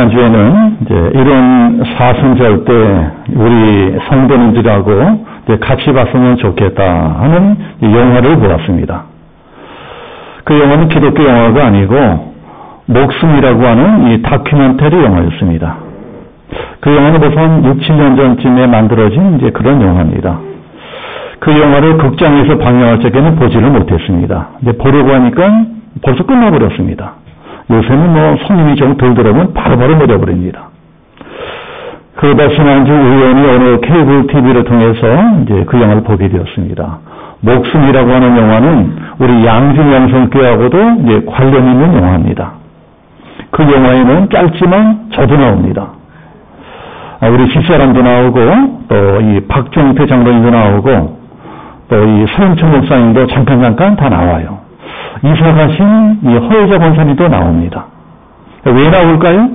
지난주에는 이제 이런 사순절 때 우리 성도님들하고 이제 같이 봤으면 좋겠다 하는 영화를 보았습니다. 그 영화는 기독교 영화가 아니고 목숨이라고 하는 이 다큐멘터리 영화였습니다. 그 영화는 벌써 한 6, 7년 전쯤에 만들어진 이제 그런 영화입니다. 그 영화를 극장에서 방영할 적에는 보지를 못했습니다. 이제 보려고 하니까 벌써 끝나버렸습니다. 요새는 뭐 손님이 좀 덜 들어오면 바로바로 내려버립니다. 그러다 지난주 우연히 어느 케이블 TV를 통해서 이제 그 영화를 보게 되었습니다. 목숨이라고 하는 영화는 우리 양진영성교회하고도 이제 관련 있는 영화입니다. 그 영화에는 짧지만 저도 나옵니다. 우리 집사람도 나오고 또 이 박종태 장로님도 나오고 또 이 서영천 목사님도 잠깐 다 나와요. 이사 가신 이 허혜자 권사님도 나옵니다. 왜 나올까요?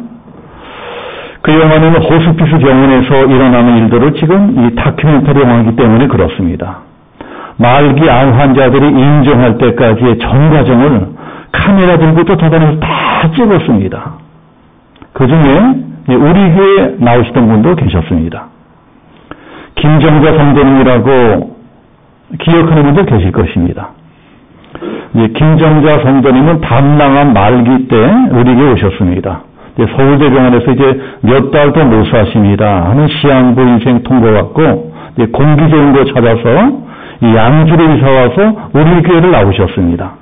그 영화는 호스피스 병원에서 일어나는 일들을 지금 이 다큐멘터리 영화이기 때문에 그렇습니다. 말기 암 환자들이 인정할 때까지의 전 과정을 카메라 들고 쫓아다니면서 다 찍었습니다. 그 중에 우리 교회에 나오시던 분도 계셨습니다. 김정자 성도님이라고 기억하는 분도 계실 것입니다. 김정자 성도님은 담낭암 말기 때 우리 교회에 오셨습니다. 서울대병원에서 이제 몇 달 더 못 사십니다 하는 시한부 인생 통보 받고 공기 좋은 거 찾아서 이 양주로 이사 와서 우리 교회를 나오셨습니다.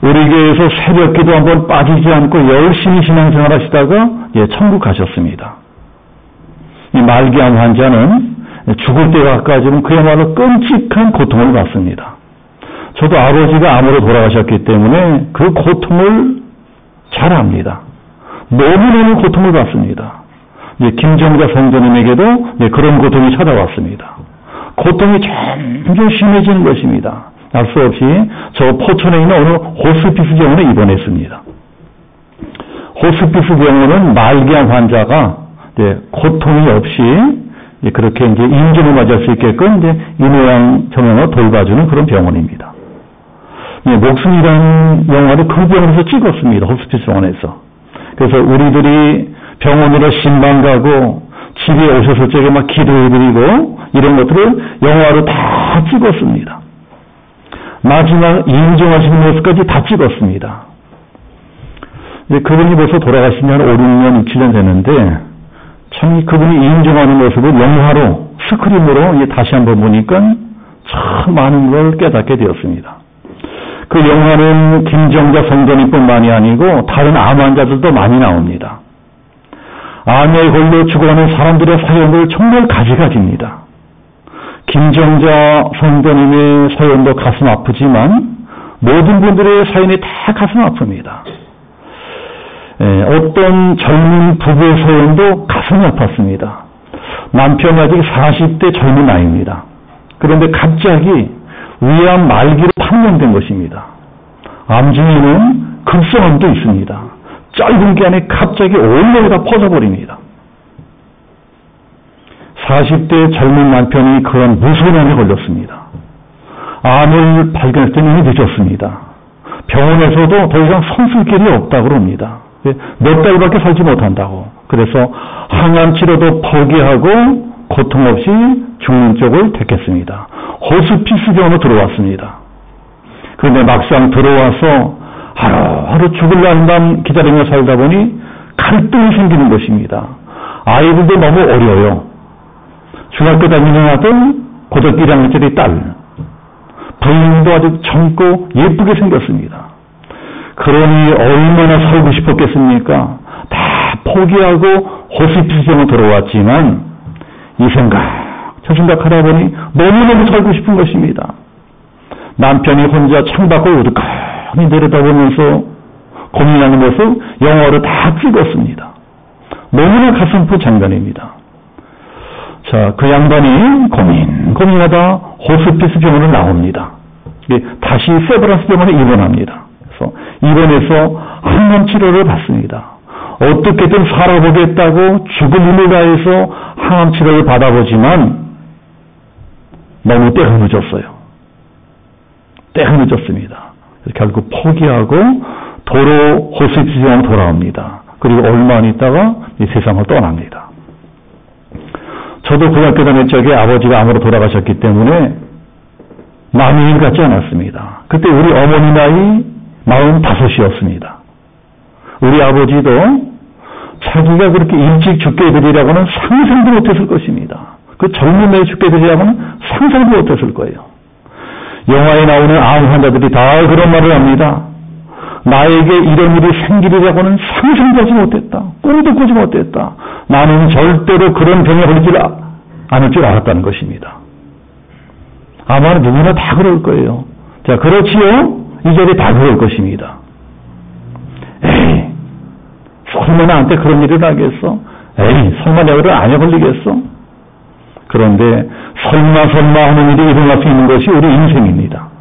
우리 교회에서 새벽 기도 한번 빠지지 않고 열심히 신앙생활 하시다가 천국 가셨습니다. 이 말기암 환자는 죽을 때가 가까워지면 그야말로 끔찍한 고통을 받습니다. 저도 아버지가 암으로 돌아가셨기 때문에 그 고통을 잘 압니다. 너무너무 고통을 받습니다. 김정자 성도님에게도 그런 고통이 찾아왔습니다. 고통이 점점 심해지는 것입니다. 알 수 없이 저 포천에 있는 어느 호스피스 병원에 입원했습니다. 호스피스 병원은 말기암 환자가 고통이 없이 그렇게 이제 임종을 맞을 수 있게끔 이제 이 모양 저 모양 돌봐주는 그런 병원입니다. 목숨이라는 영화를 그 병원에서 찍었습니다. 호스피스 병원에서. 그래서 우리들이 병원으로 신방 가고 집에 오셨을 적에 막 기도해드리고 이런 것들을 영화로 다 찍었습니다. 마지막 인정하시는 모습까지 다 찍었습니다. 그분이 벌써 돌아가신 지 한 5, 6년, 6, 7년 됐는데 참 그분이 인정하는 모습을 영화로 스크린으로 다시 한번 보니까 참 많은 걸 깨닫게 되었습니다. 그 영화는 김정자 성도님뿐만이 아니고 다른 암 환자들도 많이 나옵니다. 암에 걸려 죽어가는 사람들의 사연을 정말 가지가지입니다. 김정자 성도님의 사연도 가슴 아프지만 모든 분들의 사연이 다 가슴 아픕니다. 어떤 젊은 부부의 사연도 가슴이 아팠습니다. 남편이 아직 40대 젊은 나이입니다. 그런데 갑자기 위암 말기로 판명된 것입니다. 암 중에는 급성암도 있습니다. 짧은 기간에 갑자기 온몸에다 퍼져버립니다. 40대 젊은 남편이 그런 무서운 암에 걸렸습니다. 암을 발견했을 때는 이미 늦었습니다. 병원에서도 더 이상 손쓸 길이 없다고 합니다. 몇 달밖에 살지 못한다고. 그래서 항암 치료도 포기하고 고통 없이 죽는 쪽을 택했습니다. 호스피스 병원으로 들어왔습니다. 그런데 막상 들어와서 하루하루 죽을 날만 기다리며 살다 보니 갈등이 생기는 것입니다. 아이들도 너무 어려요. 중학교 다니는 아들, 고등학교 1학년짜리 딸, 부인도 아주 젊고 예쁘게 생겼습니다. 그러니 얼마나 살고 싶었겠습니까? 다 포기하고 호스피스 병원에 들어왔지만 이 생각, 저 생각하다 보니 너무너무 살고 싶은 것입니다. 남편이 혼자 창밖을 우두커니 내려다보면서 고민하는 모습 영화로 다 찍었습니다. 너무나 가슴 아픈 장면입니다. 자, 그 양반이 고민하다 호스피스 병원을 나옵니다. 다시 세브란스 병원에 입원합니다. 그래서 입원해서 항암 치료를 받습니다. 어떻게든 살아보겠다고 죽을 힘을 다해서 항암 치료를 받아보지만 너무 때가 늦었어요. 때가 늦었습니다. 결국 포기하고 도로 호스피스 병원에 돌아옵니다. 그리고 얼마 안 있다가 이 세상을 떠납니다. 저도 고등학교 다닐 적에 아버지가 암으로 돌아가셨기 때문에 많이 일 같지 않았습니다. 그때 우리 어머니 나이 45이었습니다. 우리 아버지도 자기가 그렇게 일찍 죽게 되리라고는 상상도 못했을 것입니다. 그 젊은 나이에 죽게 되리라고는 상상도 못했을 거예요. 영화에 나오는 암 환자들이 다 그런 말을 합니다. 나에게 이런 일이 생기리라고는 상상도 하지 못했다. 꿈도 꾸지 못했다. 나는 절대로 그런 병에 걸리지 않을 줄 알았다는 것입니다. 아마 누구나 다 그럴 거예요. 자, 그렇지요? 이 자리에 다 그럴 것입니다. 에이, 설마 나한테 그런 일을 하겠어? 에이, 설마 내가 암에 걸리겠어? 그런데 설마 하는 일이 일어날 수 있는 것이 우리 인생입니다.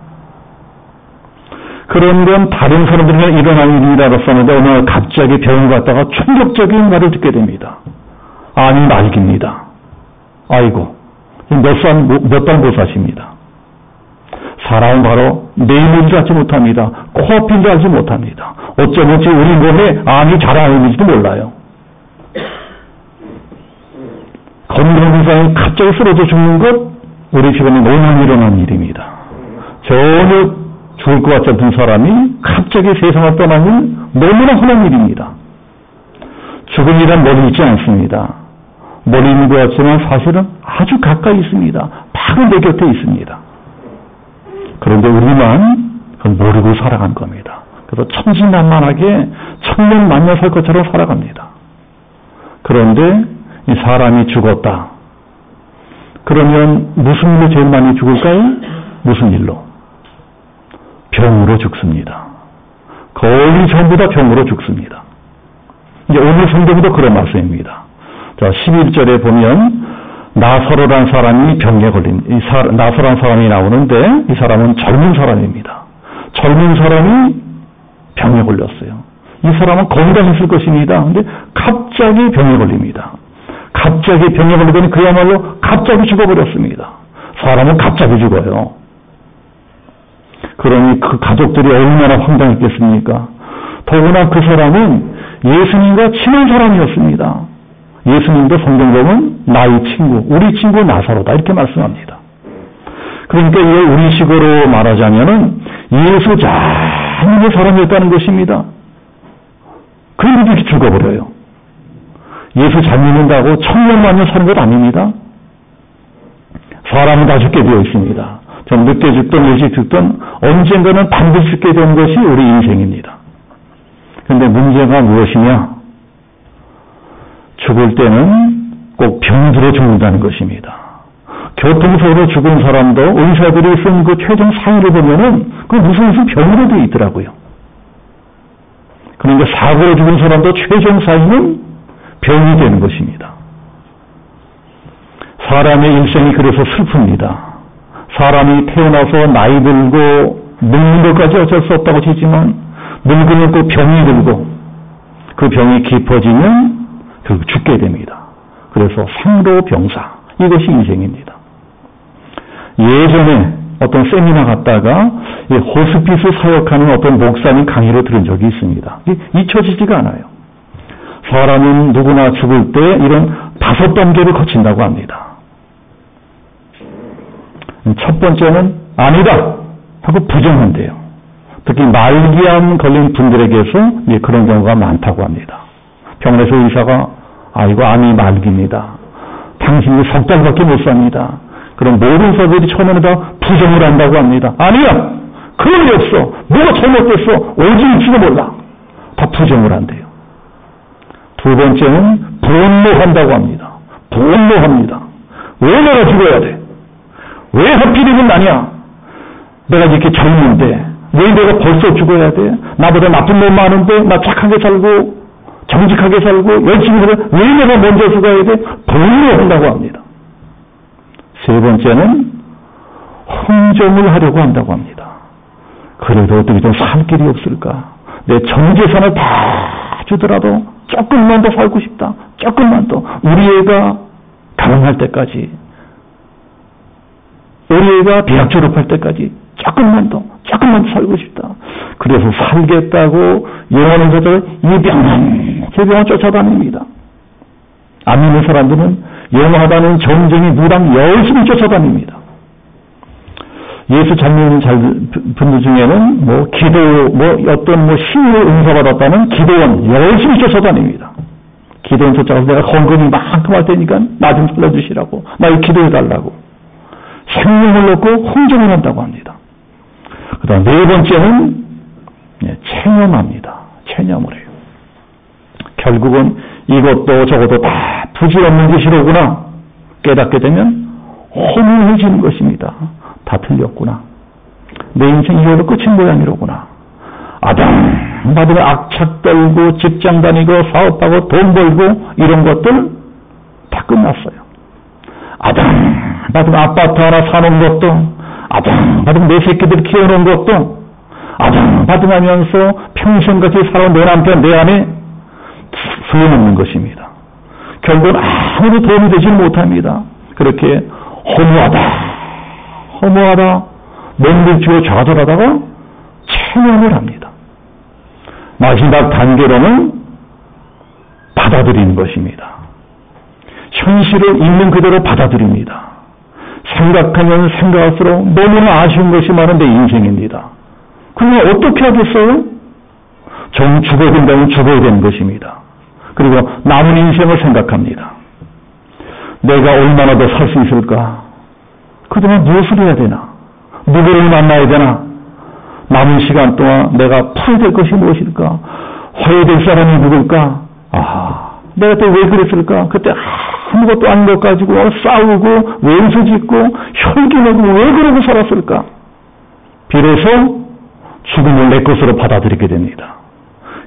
그런 건 다른 사람들이나 일어나는 일이 알았었는데 어느 날 갑자기 병원 갔다가 충격적인 말을 듣게 됩니다. 암이 말기입니다. 아이고, 몇 달 못 사십니다. 사람은 바로 내일도 알지 못합니다. 코앞일도 알지 못합니다. 어쩌면 우리 몸에 암이 자라는지도 몰라요. 건강상에 갑자기 쓰러져 죽는 것, 우리 주변에 너무 일어나는 일입니다. 전혀 죽을 것 같지 않던 사람이 갑자기 세상을 떠나는 너무나 흔한 일입니다. 죽음이란 멀리 있지 않습니다. 멀리 있는 것 같지만 사실은 아주 가까이 있습니다. 바로 내 곁에 있습니다. 그런데 우리만 그걸 모르고 살아간 겁니다. 그래서 천진난만하게 천년 만년 살 것처럼 살아갑니다. 그런데 이 사람이 죽었다. 그러면 무슨 일로 제일 많이 죽을까요? 무슨 일로? 병으로 죽습니다. 거의 전부 다 병으로 죽습니다. 이제 오늘 성경도 그런 말씀입니다. 자, 11절에 보면 나사로란 사람이 병에 걸린, 나사로란 사람이 나오는데 이 사람은 젊은 사람입니다. 젊은 사람이 병에 걸렸어요. 이 사람은 건강했을 것입니다. 그런데 갑자기 병에 걸립니다. 갑자기 병에 걸리더니 그야말로 갑자기 죽어버렸습니다. 사람은 갑자기 죽어요. 그러니 그 가족들이 얼마나 황당했겠습니까? 더구나 그 사람은 예수님과 친한 사람이었습니다. 예수님도 성경 보면 나의 친구, 우리 친구 나사로다 이렇게 말씀합니다. 그러니까 이게 우리식으로 말하자면은 예수 잘 믿는 사람이었다는 것입니다. 그런데 이렇게 죽어버려요. 예수 잘 믿는다고 천년만년 사는 것 아닙니다. 사람은 다 죽게 되어 있습니다. 좀 늦게 죽든 일찍 죽든 언젠가는 반드시 죽게 되는 것이 우리 인생입니다. 그런데 문제가 무엇이냐? 죽을 때는 꼭 병들어 죽는다는 것입니다. 교통사고로 죽은 사람도 의사들이 쓴 그 최종 사유를 보면은 그 무슨 병으로 되어 있더라고요. 그러니까 사고로 죽은 사람도 최종 사유는 병이 되는 것입니다. 사람의 일생이 그래서 슬픕니다. 사람이 태어나서 나이 들고 늙는 것까지 어쩔 수 없다고 치지만 늙으면 또 병이 들고 그 병이 깊어지면 결국 죽게 됩니다. 그래서 상로병사, 이것이 인생입니다. 예전에 어떤 세미나 갔다가 호스피스 사역하는 어떤 목사님 강의를 들은 적이 있습니다. 잊혀지지가 않아요. 사람은 누구나 죽을 때 이런 5단계를 거친다고 합니다. 첫 번째는 아니다 하고 부정한대요. 특히 말기암 걸린 분들에게서 그런 경우가 많다고 합니다. 병원에서 의사가 이거 암이 말기입니다. 당신이 석 달밖에 못 삽니다. 그럼 모든 의사들이 처음에는 다 부정을 한다고 합니다. 아니야, 그런 게 없어. 뭐가 잘못됐어. 오직일지도 몰라. 다 부정을 한대요. 두 번째는 분노한다고 합니다. 분노합니다. 왜 내가 죽어야 돼? 왜 하필이면 나냐? 내가 이렇게 젊은데 왜 내가 벌써 죽어야 돼? 나보다 나쁜 놈 많은데 나 착하게 살고 정직하게 살고 열심히 살고 왜 내가 먼저 죽어야 돼? 분노한다고 합니다. 세 번째는 흥정을 하려고 한다고 합니다. 그래도 어떻게 좀 살 길이 없을까? 내 전 재산을 다 주더라도 조금만 더 살고 싶다. 조금만 더. 우리 애가 결혼할 때까지, 우리 애가 대학 졸업할 때까지 조금만 더 살고 싶다. 그래서 살겠다고 영원한 것을 입양만 제병을 쫓아다닙니다. 안 믿는 사람들은 영화다는 전쟁이 무당 열심히 쫓아다닙니다. 예수 잘 믿는 분들 중에는 어떤 신을 응사받았다는 기도원 열심히 쫓아다닙니다. 기도원 쫓아가서 내가 헌금이 만큼 할 테니까 나 좀 살려주시라고, 나 이 기도해달라고 생명을 놓고 헌정을 한다고 합니다. 그 다음 네 번째는 체념합니다. 체념을 해요. 결국은 이것도 저것도 다 부질없는 것이로구나 깨닫게 되면 허무해지는 것입니다. 다 틀렸구나. 내 인생이 이걸로 끝인 모양이로구나. 아담받으면 악착 떨고 직장 다니고 사업하고 돈 벌고 이런 것들 다 끝났어요. 아담받으면 아파트 하나 사놓은 것도, 아담받으면 내 새끼들 키워놓은 것도, 아담받으면서 평생같이 살아온 내 남편 내 아내 소용없는 것입니다. 결국은 아무도 도움이 되지 못합니다. 그렇게 허무하다 맹물치고 좌절하다가 체념을 합니다. 마지막 단계로는 받아들이는 것입니다. 현실을 있는 그대로 받아들입니다. 생각하면 생각할수록 너무나 아쉬운 것이 많은 내 인생입니다. 그러면 어떻게 하겠어요? 정 죽어야 된다면 죽어야 되는 것입니다. 그리고 남은 인생을 생각합니다. 내가 얼마나 더 살 수 있을까? 그동안 무엇을 해야 되나? 누구를 만나야 되나? 남은 시간 동안 내가 풀어야 될 것이 무엇일까? 화해될 사람이 누굴까? 내가 또 왜 그랬을까? 그때 아무것도 아닌 것 가지고 싸우고 왼수 짓고 혈기내고 왜 그러고 살았을까? 비로소 죽음을 내 것으로 받아들이게 됩니다.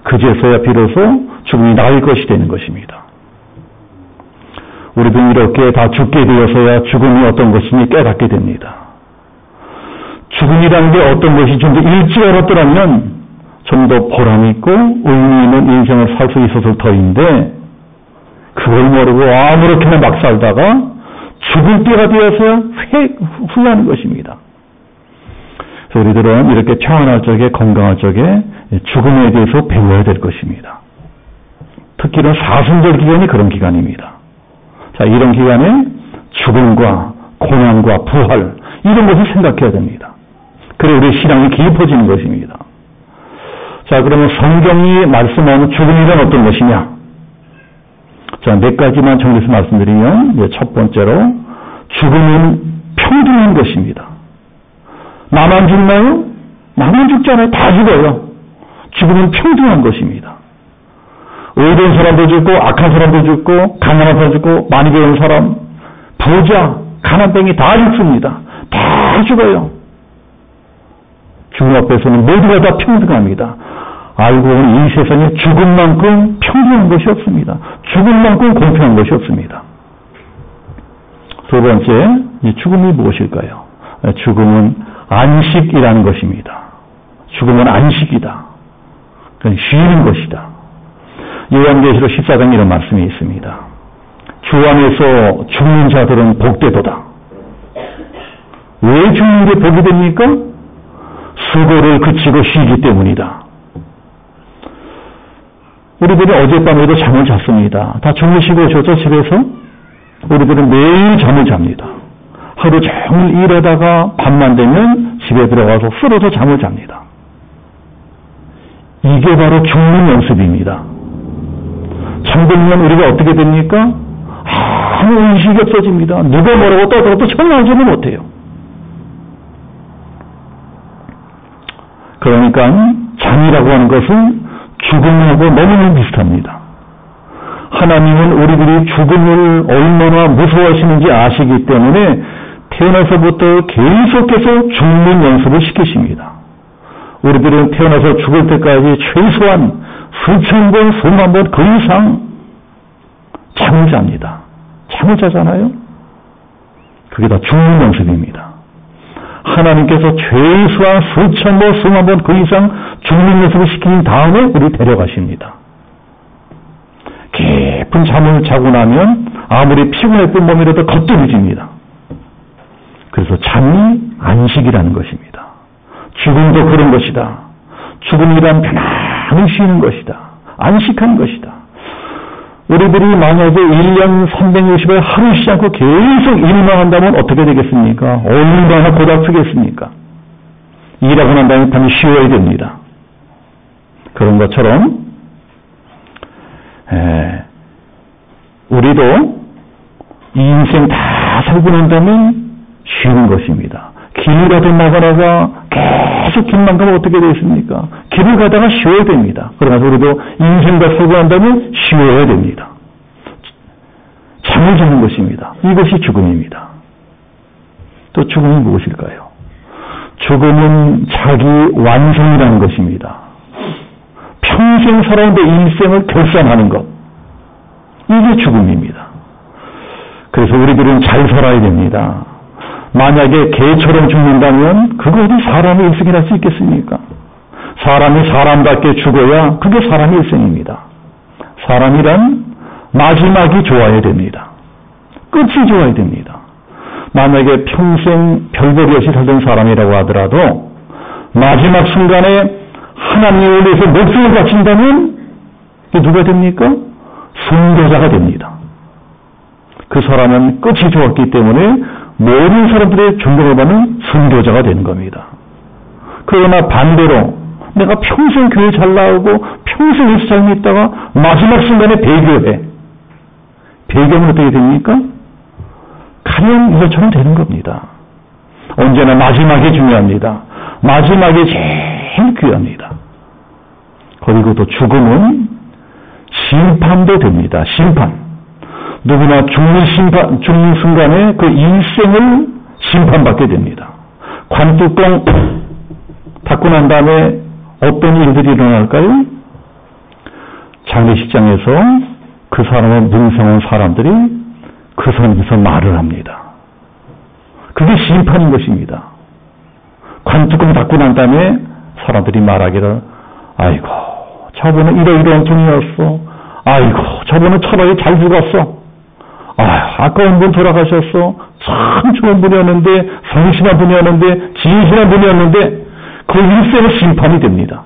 그제서야 비로소 죽음이 나의 것이 되는 것입니다. 우리도 이렇게 다 죽게 되어서야 죽음이 어떤 것인지 깨닫게 됩니다. 죽음이라는 게 어떤 것이 좀 더 일찍 알았더라면 좀 더 보람있고 의미 있는 인생을 살 수 있었을 터인데 그걸 모르고 아무렇게나 막 살다가 죽을 때가 되어서야 후회하는 것입니다. 그래서 우리들은 이렇게 평안할 적에 건강할 적에 죽음에 대해서 배워야 될 것입니다. 특히는 사순절 기간이 그런 기간입니다. 자, 이런 기간에 죽음과 고난과 부활 이런 것을 생각해야 됩니다. 그래 우리 신앙이 깊어지는 것입니다. 자, 그러면 성경이 말씀하는 죽음이란 어떤 것이냐? 자, 몇 가지만 정리해서 말씀드리면 첫 번째로 죽음은 평등한 것입니다. 나만 죽나요? 나만 죽잖아요. 다 죽어요. 죽음은 평등한 것입니다. 의로운 사람도 죽고 악한 사람도 죽고 가난한 사람도 죽고 많이 배운 사람, 부자, 가난뱅이 다 죽습니다. 다 죽어요. 죽음 앞에서는 모두가 다 평등합니다. 알고 보니 이 세상에 죽음만큼 평등한 것이 없습니다. 죽음만큼 공평한 것이 없습니다. 두 번째, 이 죽음이 무엇일까요? 죽음은 안식이라는 것입니다. 죽음은 안식이다. 그건 쉬는 것이다. 요한계시록 14장 이런 말씀이 있습니다. 주 안에서 죽는 자들은 복되도다. 왜 죽는 게 복이 됩니까? 수고를 그치고 쉬기 때문이다. 우리들이 어젯밤에도 잠을 잤습니다. 다 주무시고 오셨죠, 집에서? 우리들은 매일 잠을 잡니다. 하루 종일 일하다가 밤만 되면 집에 들어가서 쓰러져 잠을 잡니다. 이게 바로 죽는 연습입니다. 잠들면 우리가 어떻게 됩니까? 아무 의식이 없어집니다. 누가 뭐라고 떠들어도 전혀 알지는 못해요. 그러니까 잠이라고 하는 것은 죽음하고 너무나 비슷합니다. 하나님은 우리들이 죽음을 얼마나 무서워하시는지 아시기 때문에 태어나서부터 계속해서 죽는 연습을 시키십니다. 우리들은 태어나서 죽을 때까지 최소한 수천 번, 수만 번 그 이상 잠을 잡니다. 잠을 자잖아요? 그게 다 죽는 연습입니다. 하나님께서 최소한 수천 번, 수만 번 그 이상 죽는 연습을 시킨 다음에 우리 데려가십니다. 깊은 잠을 자고 나면 아무리 피곤했던 몸이라도 거뜬해집니다. 그래서 잠이 안식이라는 것입니다. 죽음도 그런 것이다. 죽음이란 편안히 쉬는 것이다. 안식한 것이다. 우리들이 만약에 1년 360일 하루 쉬지 않고 계속 일만 한다면 어떻게 되겠습니까? 얼마나 고달프겠습니까? 일하고 난 다음에 밤에 쉬어야 됩니다. 그런 것처럼 우리도 이 인생 다 살고 난다면 쉬는 것입니다. 길이라도 나가다가 계속 길만 가면 어떻게 되겠습니까? 길을 가다가 쉬어야 됩니다. 그러면서 우리도 인생 다 살고 난다면 쉬어야 됩니다. 잠을 자는 것입니다. 이것이 죽음입니다. 또 죽음이 무엇일까요? 죽음은 자기 완성이라는 것입니다. 평생 살아온 데 일생을 결산하는 것. 이게 죽음입니다. 그래서 우리들은 잘 살아야 됩니다. 만약에 개처럼 죽는다면 그거 어디 사람의 일생이랄 수 있겠습니까? 사람이 사람답게 죽어야 그게 사람의 일생입니다. 사람이란 마지막이 좋아야 됩니다. 끝이 좋아야 됩니다. 만약에 평생 별볼이 없이 살던 사람이라고 하더라도 마지막 순간에 하나님을 위해서 목숨을 바친다면 누가 됩니까? 순교자가 됩니다. 그 사람은 끝이 좋았기 때문에 모든 사람들의 존경을 받는 순교자가 되는 겁니다. 그러나 반대로 내가 평생 교회 잘 나오고 평생 예수 잘 믿다가 마지막 순간에 배교해. 배교는 어떻게 됩니까? 가령 이것처럼 되는 겁니다. 언제나 마지막이 중요합니다. 마지막이 제일 귀합니다. 그리고 또 죽음은 심판도 됩니다. 심판. 누구나 죽는 순간에 그 일생을 심판받게 됩니다. 관뚜껑 닫고 난 다음에 어떤 일들이 일어날까요? 장례식장에서 그 사람을 뭉성한 사람들이 그 선에서 말을 합니다. 그게 심판인 것입니다. 관뚜껑 닫고 난 다음에 사람들이 말하기를 아이고 저분은 이러이러한 분이었어. 아이고 저분은 철학이 잘 죽었어. 아까운 분 돌아가셨어. 참 좋은 분이었는데 성실한 분이었는데 진실한 분이었는데 그 일생의 심판이 됩니다.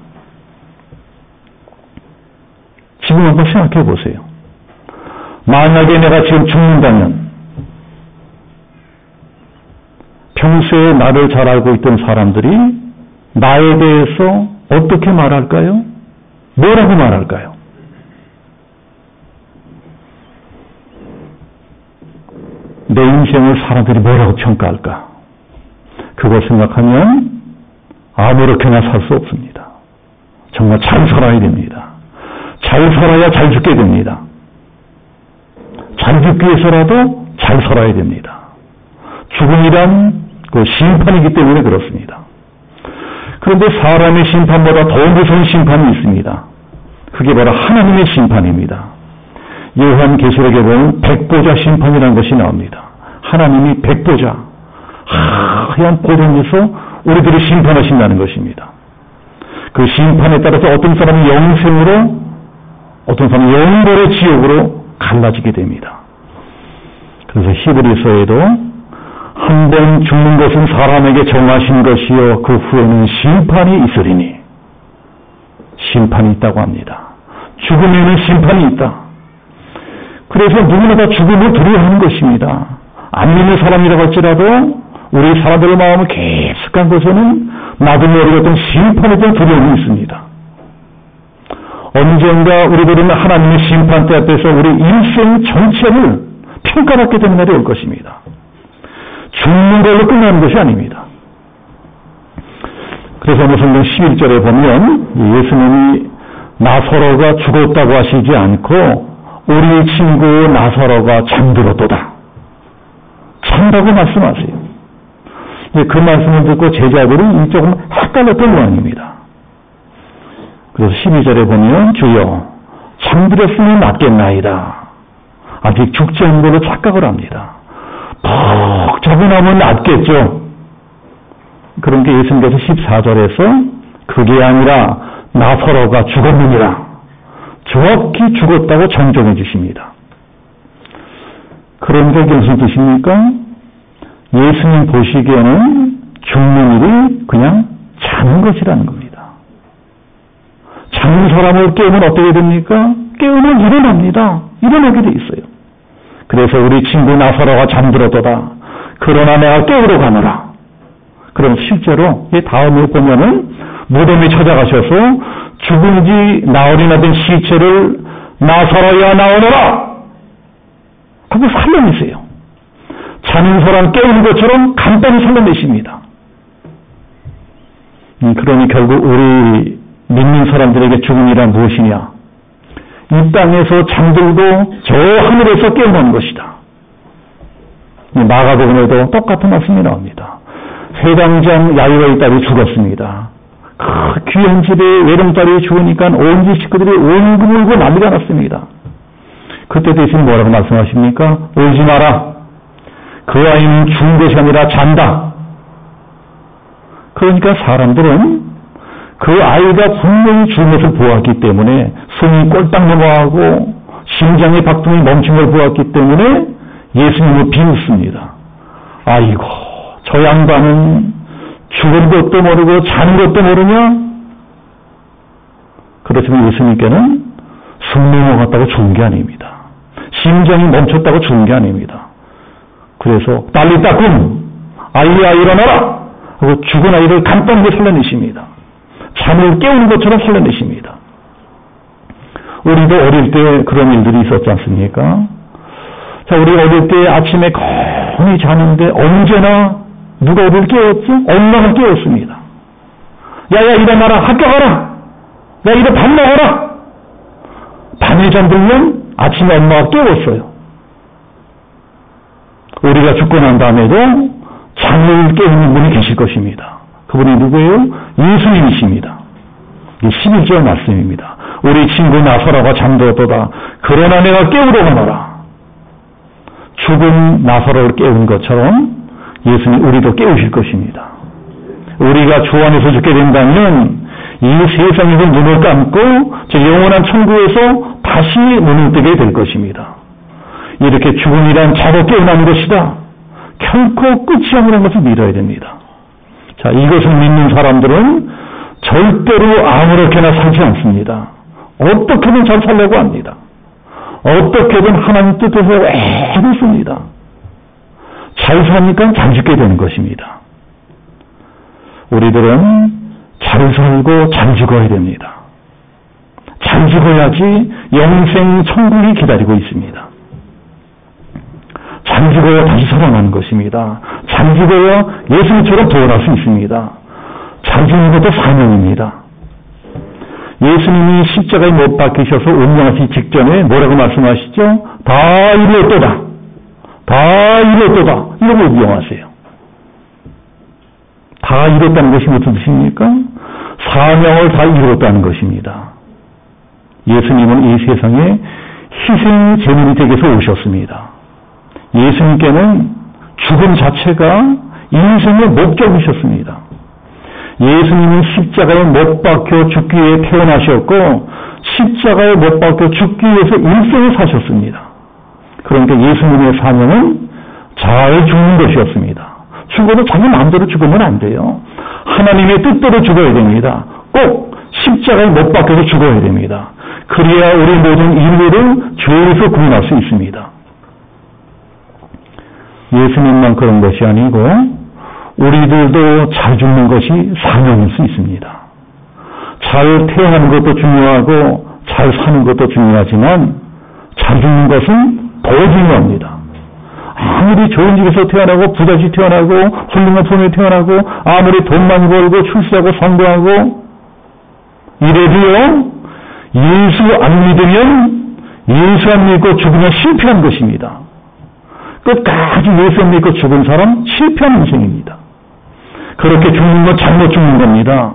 지금 한번 생각해 보세요. 만약에 내가 지금 죽는다면 평소에 나를 잘 알고 있던 사람들이 나에 대해서 어떻게 말할까요? 뭐라고 말할까요? 내 인생을 사람들이 뭐라고 평가할까? 그걸 생각하면 아무렇게나 살 수 없습니다. 정말 잘 살아야 됩니다. 잘 살아야 잘 죽게 됩니다. 잘 죽기 위해서라도 잘 살아야 됩니다. 죽음이란 그 심판이기 때문에 그렇습니다. 그런데 사람의 심판보다 더 무서운 심판이 있습니다. 그게 바로 하나님의 심판입니다. 요한계시록에 보면 백보자 심판이라는 것이 나옵니다. 하나님이 백보자, 하얀 보좌에서 우리들을 심판하신다는 것입니다. 그 심판에 따라서 어떤 사람은 영생으로, 어떤 사람은 영벌의 지옥으로 갈라지게 됩니다. 그래서 히브리서에도 한 번 죽는 것은 사람에게 정하신 것이요 그 후에는 심판이 있으리니 심판이 있다고 합니다. 죽음에는 심판이 있다. 그래서 누구나 다 죽음을 두려워하는 것입니다. 안 믿는 사람이라고 할지라도 우리 사람들의 마음을 깊숙한 곳에는 나도 모르게 어떤 심판에 대한 두려움이 있습니다. 언젠가 우리들은 하나님의 심판대 앞에서 우리 일생 전체를 평가받게 되는 날이 올 것입니다. 죽는 걸로 끝나는 것이 아닙니다. 그래서 오늘 성경 11절에 보면 예수님이 나사로가 죽었다고 하시지 않고 우리 친구 나사로가 잠들었도다. 잔다고 말씀하세요. 그 말씀을 듣고 제자들은 조금 헷갈렸던 모양입니다. 그래서 12절에 보면 주여 잠들었으면 낫겠나이다. 아직 죽지 않은 걸로 착각을 합니다. 푹 자고 나면 낫겠죠. 그런 게 예수님께서 14절에서 그게 아니라 나사로가 죽었느니라. 정확히 죽었다고 정정해 주십니다. 그런 게 무슨 뜻입니까? 예수님 보시기에는 죽는 일이 그냥 자는 것이라는 겁니다. 자는 사람을 깨우면 어떻게 됩니까? 깨우면 일어납니다. 일어나게 돼 있어요. 그래서 우리 친구 나사로가 잠들었도다. 그러나 내가 깨우러 가노라. 그럼 실제로 이 다음에 보면은 무덤에 찾아가셔서 죽은 지 나흘이나 된 시체를 나사로야 나오너라 하고 살려내세요. 자는 사람 깨우는 것처럼 간단히 살려내십니다. 그러니 결국 우리 믿는 사람들에게 죽음이란 무엇이냐? 이 땅에서 잠들고 저 하늘에서 깨어나는 것이다. 마가복음에도 똑같은 말씀이 나옵니다. 회당장 야이로의 딸이 죽었습니다. 그 귀한 집에 외동딸이 죽으니까 온 집 식구들이 울고 울고 난리가 났습니다. 그때 대신 뭐라고 말씀하십니까? 울지 마라. 그 아이는 죽은 것이 아니라 잔다. 그러니까 사람들은 그 아이가 분명히 죽은 것을 보았기 때문에 숨이 꼴딱 넘어가고 심장의 박동이 멈춘 걸 보았기 때문에 예수님을 비웃습니다. 아이고, 저 양반은 죽은 것도 모르고 잔 것도 모르냐? 그렇지만 예수님께는 숨 넘어갔다고 죽은 게 아닙니다. 심장이 멈췄다고 죽은 게 아닙니다. 그래서 딸리따 꿈, 아이야 일어나라 하고 죽은 아이를 간단하게 살려내십니다. 잠을 깨우는 것처럼 살려내십니다. 우리도 어릴 때 그런 일들이 있었지 않습니까? 자, 우리 어릴 때 아침에 거의 자는데 언제나 누가 우리를 깨웠죠? 엄마가 깨웠습니다. 야야 일어나라, 학교 가라. 야 이제 밥 먹어라. 밤에 잠들면 아침에 엄마가 깨웠어요. 우리가 죽고 난 다음에도 잠을 깨우는 분이 계실 것입니다. 그분이 누구예요? 예수님이십니다. 이게 11절 말씀입니다. 우리 친구 나사로가 잠들었도다. 그러나 내가 깨우러 가노라. 죽은 나사로를 깨운 것처럼 예수님 우리도 깨우실 것입니다. 우리가 주 안에서 죽게 된다면 이 세상에서 눈을 감고 저 영원한 천국에서 다시 눈을 뜨게 될 것입니다. 이렇게 죽음이란 자로 깨어나는 것이다. 결코 끝이 아니라는 것을 믿어야 됩니다. 자, 이것을 믿는 사람들은 절대로 아무렇게나 살지 않습니다. 어떻게든 잘 살려고 합니다. 어떻게든 하나님 뜻에서 애를 씁니다. 잘 사니까 잘 죽게 되는 것입니다. 우리들은 잘 살고 잘 죽어야 됩니다. 잘 죽어야지 영생 천국이 기다리고 있습니다. 잘 죽어야 다시 살아나는 것입니다. 잘 죽어야 예수님처럼 부활할 수 있습니다. 잘 죽는 것도 사명입니다. 예수님이 십자가에 못 박히셔서 운명하시기 직전에 뭐라고 말씀하시죠? 다 이루었도다. 다 이루었도다. 이러고 운명하세요. 다 이뤘다는 것이 무슨 뜻입니까? 사명을 다 이루었다는 것입니다. 예수님은 이 세상에 희생 제물이 되기 위해서 오셨습니다. 예수님께는 죽음 자체가 인생의 목적이셨습니다. 예수님은 십자가에 못 박혀 죽기 위해 태어나셨고 십자가에 못 박혀 죽기 위해서 일생을 사셨습니다. 그러니까 예수님의 사명은 잘 죽는 것이었습니다. 죽어도 자기 마음대로 죽으면 안 돼요. 하나님의 뜻대로 죽어야 됩니다. 꼭 십자가에 못 박혀서 죽어야 됩니다. 그래야 우리 모든 인류를 죄에서 구원할 수 있습니다. 예수님만 그런 것이 아니고 우리들도 잘 죽는 것이 사명일 수 있습니다. 잘 태어나는 것도 중요하고 잘 사는 것도 중요하지만 잘 죽는 것은 더 중요합니다. 아무리 좋은 집에서 태어나고 부잣집 태어나고 훌륭한 품에 태어나고 아무리 돈 많이 벌고 출세하고 성공하고 이래도요, 예수 안 믿으면 예수 안 믿고 죽으면 실패한 것입니다. 끝까지 예수 안 믿고 죽은 사람 실패한 인생입니다. 그렇게 죽는 건 잘못 죽는 겁니다.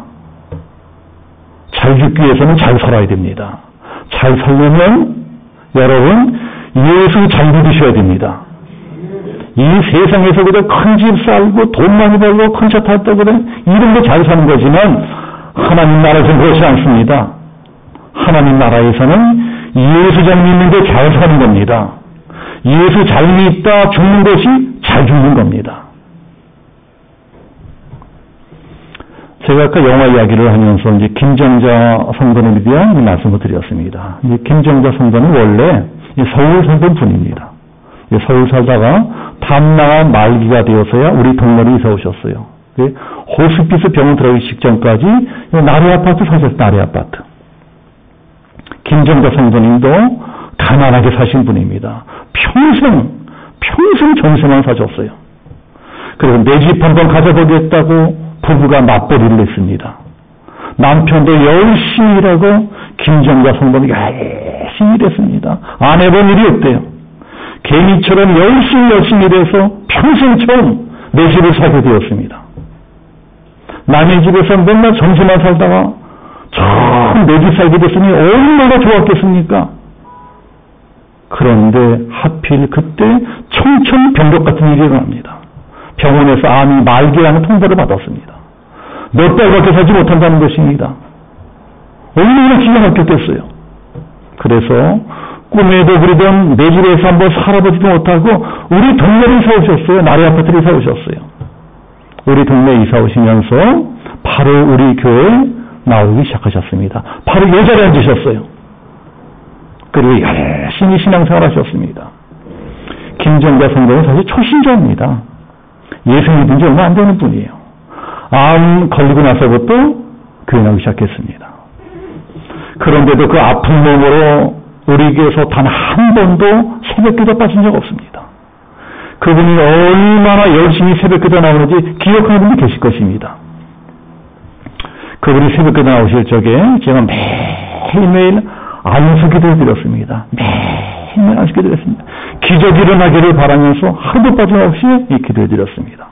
잘 죽기 위해서는 잘 살아야 됩니다. 잘 살려면 여러분 예수 잘 믿으셔야 됩니다. 이 세상에서 그래 큰 집 살고 돈 많이 벌고 큰 차 탔다고 그래 이런 거 잘 사는 거지만 하나님 나라에서는 그렇지 않습니다. 하나님 나라에서는 예수 잘 믿는데 잘 사는 겁니다. 예수 잘 믿다 죽는 것이 잘 죽는 겁니다. 제가 아까 영화 이야기를 하면서 이제 김정자 성도님에 대한 말씀을 드렸습니다. 이 김정자 성도는 원래 서울 살던 분입니다. 서울 살다가 담낭암 말기가 되어서야 우리 동네로 이사 오셨어요. 호스피스 병원 들어가기 직전까지 나래 아파트 사셨어요. 나래 아파트. 김정자 성도님도 가난하게 사신 분입니다. 평생 전세만 사줬어요. 그리고 내 집 한번 가져보겠다고 부부가 맞벌이를 했습니다. 남편도 열심히 일하고 김정자 성도님이 열심히 일했습니다. 안 해본 일이 없대요. 개미처럼 열심히 일해서 평생 처음 내 집을 사게 되었습니다. 남의 집에서 맨날 전세만 살다가 처음 내 집 살게 됐으니 얼마나 좋았겠습니까? 그런데 하필 그때 청천벽력 같은 일이 일어납니다. 병원에서 암이 말기라는 통보를 받았습니다. 몇 달밖에 살지 못한다는 것입니다. 얼마나 기가 막혔겠어요. 그래서 꿈에도 그러던 내 집에서 한번 살아보지도 못하고 우리 동네로 이사 오셨어요. 나래 아파트로 이사 오셨어요. 우리 동네에 이사 오시면서 바로 우리 교회에 나오기 시작하셨습니다. 바로 이 자리에 앉으셨어요. 그리고 열심히 신앙생활 하셨습니다. 김정자 성도는 사실 초신자입니다. 예수 믿은 지 얼마 안 되는 분이에요. 암 걸리고 나서부터 교회 나오기 시작했습니다. 그런데도 그 아픈 몸으로 우리 교회에서 단 한 번도 새벽기도 빠진 적 없습니다. 그분이 얼마나 열심히 새벽기도 나오는지 기억하는 분이 계실 것입니다. 그분이 새벽기도 나오실 적에 제가 매일매일 안수기도를 드렸습니다. 매일매일 안수기도 드렸습니다. 기적이 일어나기를 바라면서 하루도 빠짐없이 이 기도를 드렸습니다.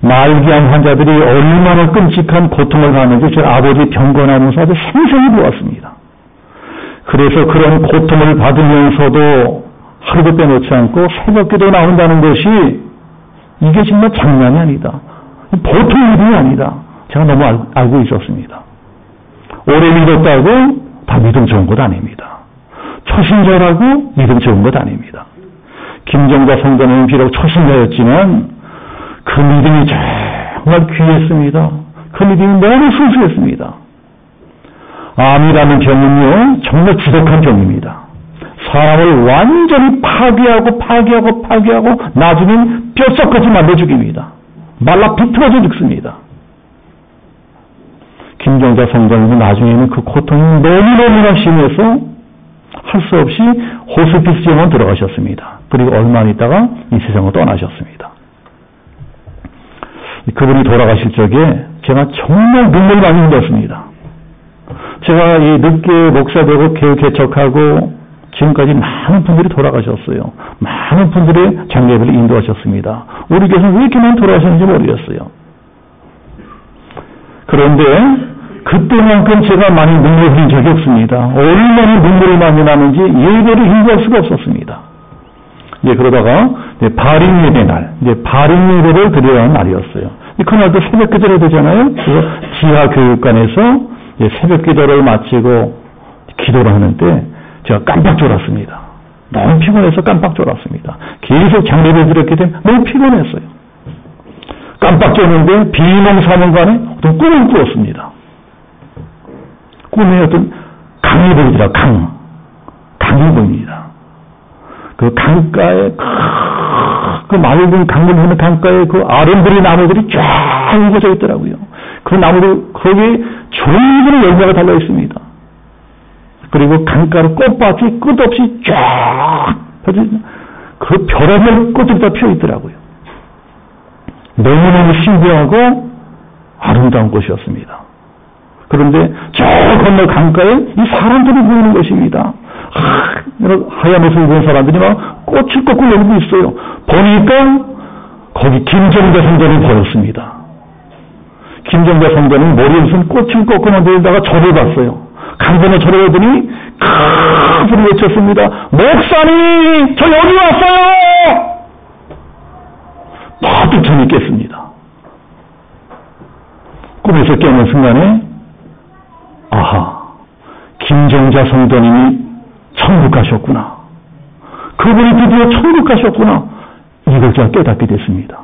말기암 환자들이 얼마나 끔찍한 고통을 받는지 제 아버지 병건하면서 아주 생생히 보았습니다. 그래서 그런 고통을 받으면서도 하루도 빼놓지 않고 새벽기도 나온다는 것이 이게 정말 장난이 아니다. 보통 일이 아니다. 제가 너무 알고 있었습니다. 오래 믿었다고 다 믿음 좋은 것 아닙니다. 초신자라고 믿음 좋은 것 아닙니다. 김정자 성도는 비록 초신자였지만 그 믿음이 정말 귀했습니다. 그 믿음이 너무 순수했습니다. 암이라는 병은요, 정말 지독한 병입니다. 사람을 완전히 파괴하고 나중엔 뼛속까지 만들어 죽입니다. 말라 비틀어져 죽습니다. 김정자 성도님은 나중에는 그 고통이 너무너무나 심해서 할 수 없이 호스피스 병원 들어가셨습니다. 그리고 얼마 있다가 이 세상을 떠나셨습니다. 그분이 돌아가실 적에 제가 정말 눈물 많이 흘렸습니다. 제가 이 늦게 목사되고 교회 개척하고 지금까지 많은 분들이 돌아가셨어요. 많은 분들의 장례를 인도하셨습니다. 우리 교회는 왜 이렇게 많이 돌아가셨는지 모르겠어요. 그런데 그때만큼 제가 많이 눈물을 흘린 적이 없습니다. 얼마나 눈물이 많이 나는지 예배를 힘들 수가 없었습니다. 그러다가 발인 예배 날, 발인 예배를 드려야 하는 날이었어요. 그날도 새벽 기도를 되잖아요. 그래서 지하 교육관에서 새벽 기도를 마치고 기도를 하는데 제가 깜빡 졸았습니다. 너무 피곤해서 깜빡 졸았습니다. 계속 장례를 드렸기 때문에 너무 피곤했어요. 깜빡 졸는데 비몽사몽간에 어떤 꿈을 꾸었습니다. 꿈에 어떤 강이 보이더라. 강이 보입니다. 그 강가에 그 맑은 강물 흐르는 강가에 그 아름드리 나무들이 쫙 우거져 있더라고요. 그 나무들 거기에 종류의 열매가 달려 있습니다. 그리고 강가로 꽃밭이 끝없이 쫙 펴져 그 별의별 꽃들이 다 피어 있더라고요. 너무너무 신기하고 아름다운 곳이었습니다. 그런데 저 건너 강가에 이 사람들이 보이는 것입니다. 하얀 옷을 입은 사람들이 막 꽃을 꺾고 내리고 있어요. 보니까 거기 김정자 성전이 보였습니다. 김정자 성전은 머리에 무슨 꽃을 꺾고 내리다가 절을 봤어요. 강변에 절을 보더니 큰 소리 외쳤습니다. 목사님, 저 여기 왔어요! 퍼뜩 잠이 깼습니다. 꿈에서 깨는 순간에 아하, 김정자 성도님이 천국 가셨구나. 그분이 드디어 천국 가셨구나. 이걸 제가 깨닫게 됐습니다.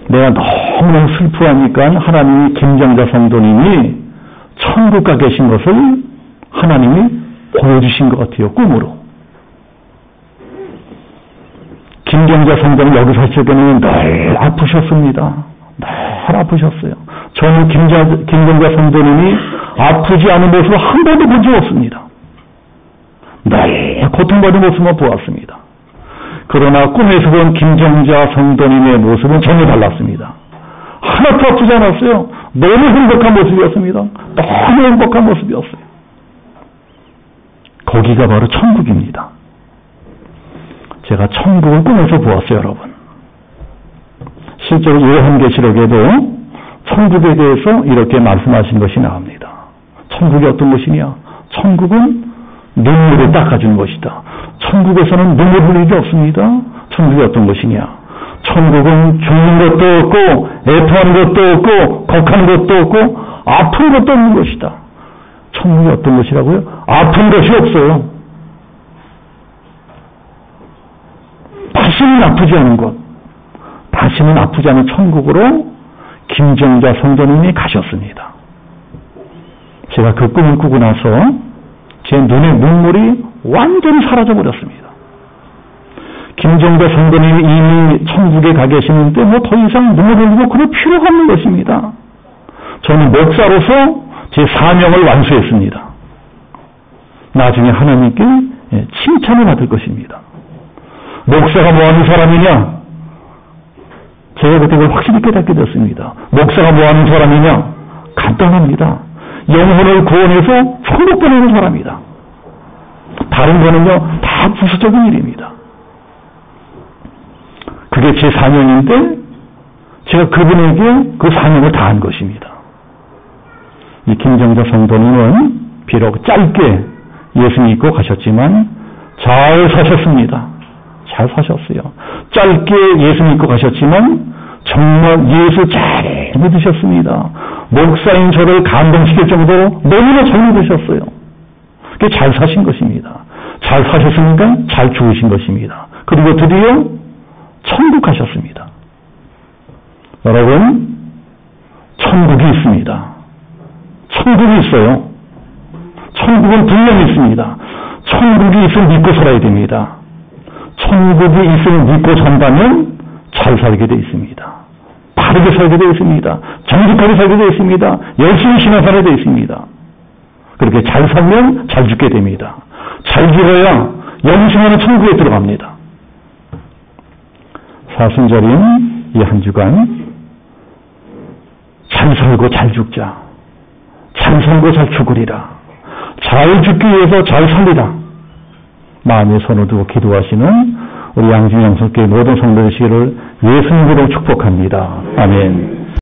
내가 너무너무 슬퍼하니까 하나님이 김정자 성도님이 천국 가 계신 것을 하나님이 보여주신 것 같아요. 꿈으로. 김경자 성도는 여기 사실 때는 늘 아프셨습니다. 늘 아프셨어요. 저는 김경자 성도님이 아프지 않은 모습을 한 번도 본 적 없습니다. 늘 고통받은 모습만 보았습니다. 그러나 꿈에서 본 김경자 성도님의 모습은 전혀 달랐습니다. 하나도 아프지 않았어요. 너무 행복한 모습이었습니다. 너무 행복한 모습이었어요. 거기가 바로 천국입니다. 제가 천국을 꿈에서 보았어요, 여러분. 실제로 요한계시록에도 천국에 대해서 이렇게 말씀하신 것이 나옵니다. 천국이 어떤 것이냐? 천국은 눈물을 닦아주는 것이다. 천국에서는 눈물 흘릴 일이 없습니다. 천국이 어떤 것이냐? 천국은 죽는 것도 없고 애통하는 것도 없고 곡하는 것도 없고 아픈 것도 없는 것이다. 천국이 어떤 것이라고요? 아픈 것이 없어요. 다시는 아프지 않은 것, 다시는 아프지 않은 천국으로 김경자 성도님이 가셨습니다. 제가 그 꿈을 꾸고 나서 제 눈의 눈물이 완전히 사라져버렸습니다. 김경자 성도님이 이미 천국에 가 계시는데 뭐 더 이상 눈물 흘리고 그럴 필요가 없는 것입니다. 저는 목사로서 제 사명을 완수했습니다. 나중에 하나님께 칭찬을 받을 것입니다. 목사가 뭐하는 사람이냐? 제가 그때 그걸 확실히 깨닫게 됐습니다. 목사가 뭐하는 사람이냐? 간단합니다. 영혼을 구원해서 천국 보내는 사람이다. 다른 거는요, 다 부수적인 일입니다. 그게 제 사명인데 제가 그분에게 그 사명을 다한 것입니다. 이 김경자 성도님은 비록 짧게 예수 믿고 가셨지만 잘 사셨습니다. 잘 사셨어요. 짧게 예수 믿고 가셨지만 정말 예수 잘 믿으셨습니다. 목사인 저를 감동시킬 정도로 너무나 잘 믿으셨어요. 그게 잘 사신 것입니다. 잘 사셨으니까 잘 죽으신 것입니다. 그리고 드디어 천국 가셨습니다. 여러분, 천국이 있습니다. 천국이 있어요. 천국은 분명히 있습니다. 천국이 있으면 믿고 살아야 됩니다. 천국이 있으면 믿고 산다면 잘 살게 되어 있습니다. 바르게 살게 되어 있습니다. 정직하게 살게 되어 있습니다. 열심히 신앙생활에 되어 있습니다. 그렇게 잘 살면 잘 죽게 됩니다. 잘 죽어야 영생하는 천국에 들어갑니다. 사순절인 이 한 주간 잘 살고 잘 죽자. 잘 살고 잘 죽으리라. 잘 죽기 위해서 잘 살리라. 마음에 손을 두고 기도하시는 우리 양진영성교회 모든 성도 되시기를 예수님으로 축복합니다. 아멘.